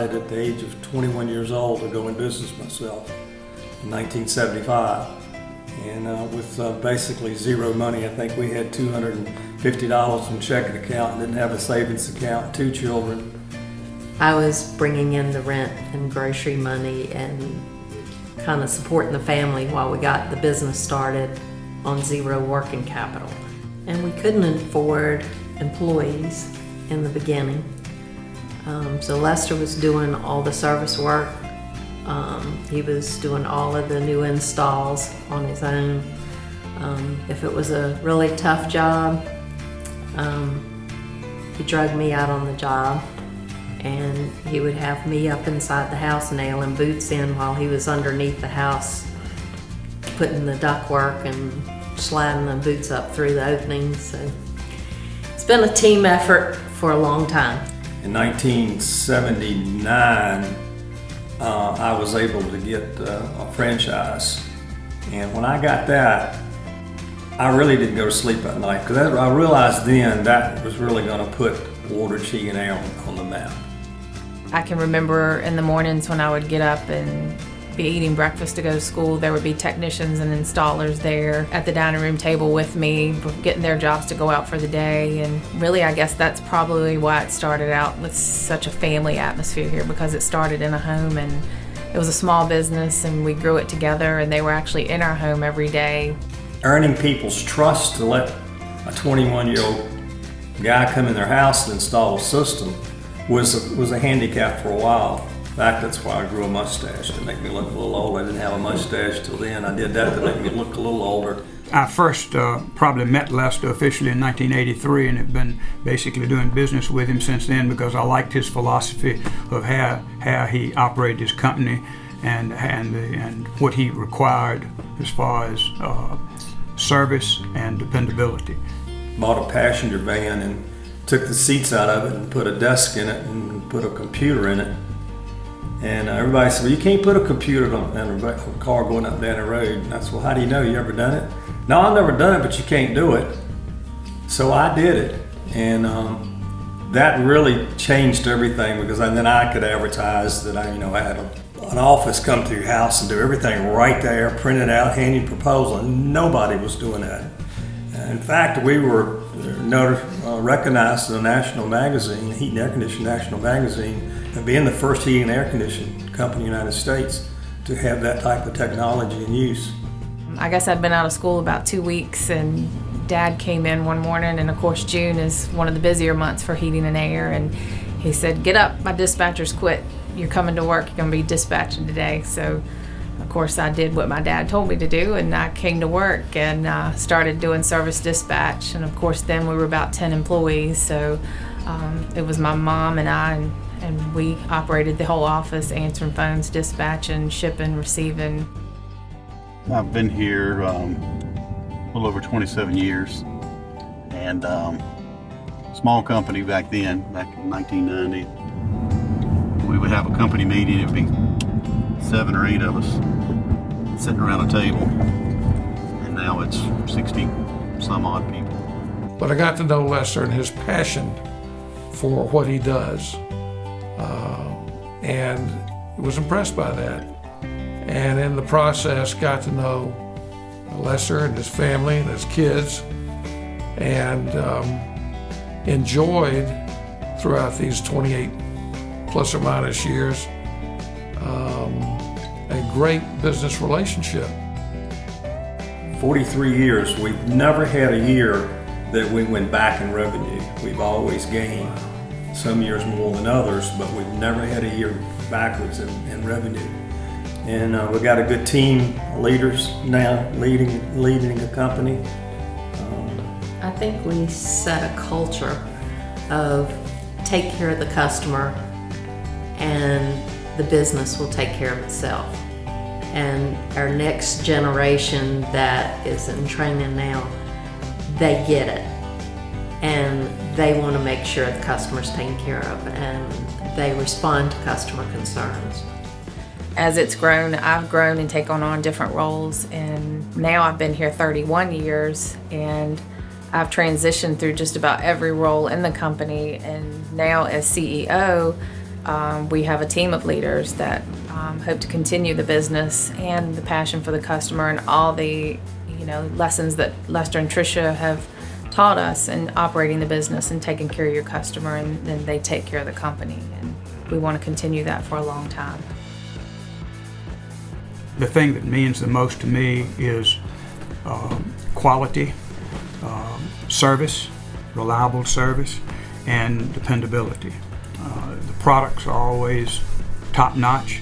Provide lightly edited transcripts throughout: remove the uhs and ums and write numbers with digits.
decided at the age of 21 years old to go in business myself in 1975. And with basically zero money, I think we had $250 in checking account, didn't have a savings account, 2 children. I was bringing in the rent and grocery money and kind of supporting the family while we got the business started on zero working capital. And we couldn't afford employees in the beginning. So Lester was doing all the service work. He was doing all of the new installs on his own. If it was a really tough job, he dragged me out on the job, and he would have me up inside the house nailing boots in while he was underneath the house putting the ductwork and sliding the boots up through the openings. So it's been a team effort for a long time. In 1979, I was able to get a franchise, and when I got that, I really didn't go to sleep at night because I realized then that was really going to put Wooldridge Heating and Air on the map. I can remember in the mornings when I would get up and be eating breakfast to go to school, there would be technicians and installers there at the dining room table with me, getting their jobs to go out for the day. And really, I guess that's probably why it started out with such a family atmosphere here, because it started in a home and it was a small business and we grew it together, and they were actually in our home every day. Earning people's trust to let a 21-year-old guy come in their house and install a system was a handicap for a while. In fact, that's why I grew a mustache, to make me look a little older. I didn't have a mustache till then. I did that to make me look a little older. I first probably met Lester officially in 1983 and have been basically doing business with him since then because I liked his philosophy of how he operated his company and what he required as far as service and dependability. Bought a passenger van and took the seats out of it and put a desk in it and put a computer in it. And everybody said, well, you can't put a computer in a car going up down the road. And I said, well, how do you know? You ever done it? No, I've never done it, but you can't do it. So I did it. And that really changed everything, because then I could advertise that I had an office come to your house and do everything right there, print it out, hand you a proposal, and nobody was doing that. In fact, we were recognized in a national magazine, Heat and Air Conditioning National Magazine, as being the first heating and air conditioning company in the United States to have that type of technology in use. I guess I'd been out of school about 2 weeks, and Dad came in one morning, and of course June is one of the busier months for heating and air, and he said, get up, my dispatcher's quit. You're coming to work, you're gonna be dispatching today. So of course I did what my dad told me to do, and I came to work and started doing service dispatch. And of course then we were about 10 employees, so it was my mom and I, and we operated the whole office, answering phones, dispatching, shipping, receiving. I've been here a little over 27 years, and small company back then, back in 1990. We would have a company meeting, it'd be 7 or 8 of us sitting around a table, and now it's 60 some odd people. But I got to know Lester and his passion for what he does, and was impressed by that. And in the process got to know Lester and his family and his kids, and enjoyed throughout these 28 plus or minus years a great business relationship. 43 years, we've never had a year that we went back in revenue. We've always gained, some years more than others, but we've never had a year backwards in revenue. And we've got a good team of leaders now leading the company. I think we set a culture of take care of the customer and the business will take care of itself. And our next generation that is in training now, they get it. And they want to make sure the customer's taken care of, and they respond to customer concerns. As it's grown, I've grown and taken on different roles, and now I've been here 31 years, and I've transitioned through just about every role in the company. And now as CEO, We have a team of leaders that hope to continue the business and the passion for the customer and all the lessons that Lester and Tricia have taught us in operating the business and taking care of your customer, and then they take care of the company. And we want to continue that for a long time. The thing that means the most to me is quality, service, reliable service, and dependability. The products are always top-notch.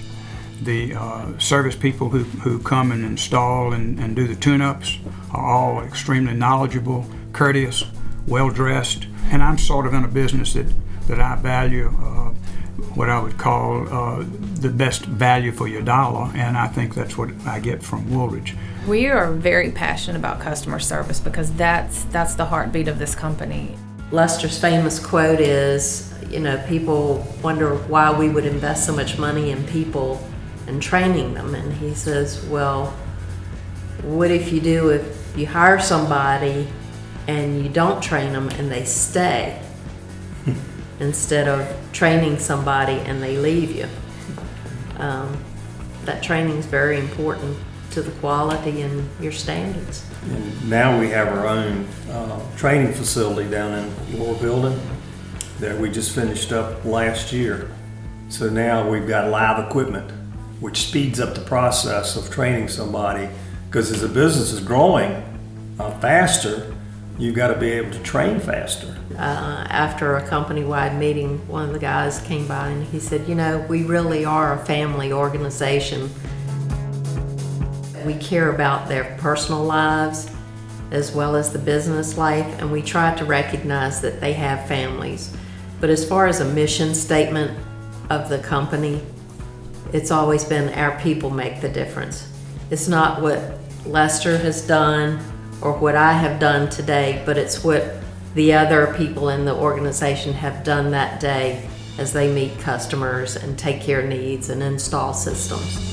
The service people who come and install and do the tune-ups are all extremely knowledgeable, courteous, well-dressed, and I'm sort of in a business that I value what I would call the best value for your dollar, and I think that's what I get from Wooldridge. We are very passionate about customer service because that's the heartbeat of this company. Lester's famous quote is, people wonder why we would invest so much money in people and training them. And he says, well, what if you hire somebody and you don't train them and they stay instead of training somebody and they leave you? That training is very important to the quality and your standards. And now we have our own training facility down in the lower building that we just finished up last year. So now we've got live equipment, which speeds up the process of training somebody, because as the business is growing faster, you've got to be able to train faster. After a company-wide meeting, one of the guys came by and he said, we really are a family organization. We care about their personal lives as well as the business life, and we try to recognize that they have families. But as far as a mission statement of the company, it's always been our people make the difference. It's not what Lester has done or what I have done today, but it's what the other people in the organization have done that day as they meet customers and take care of needs and install systems.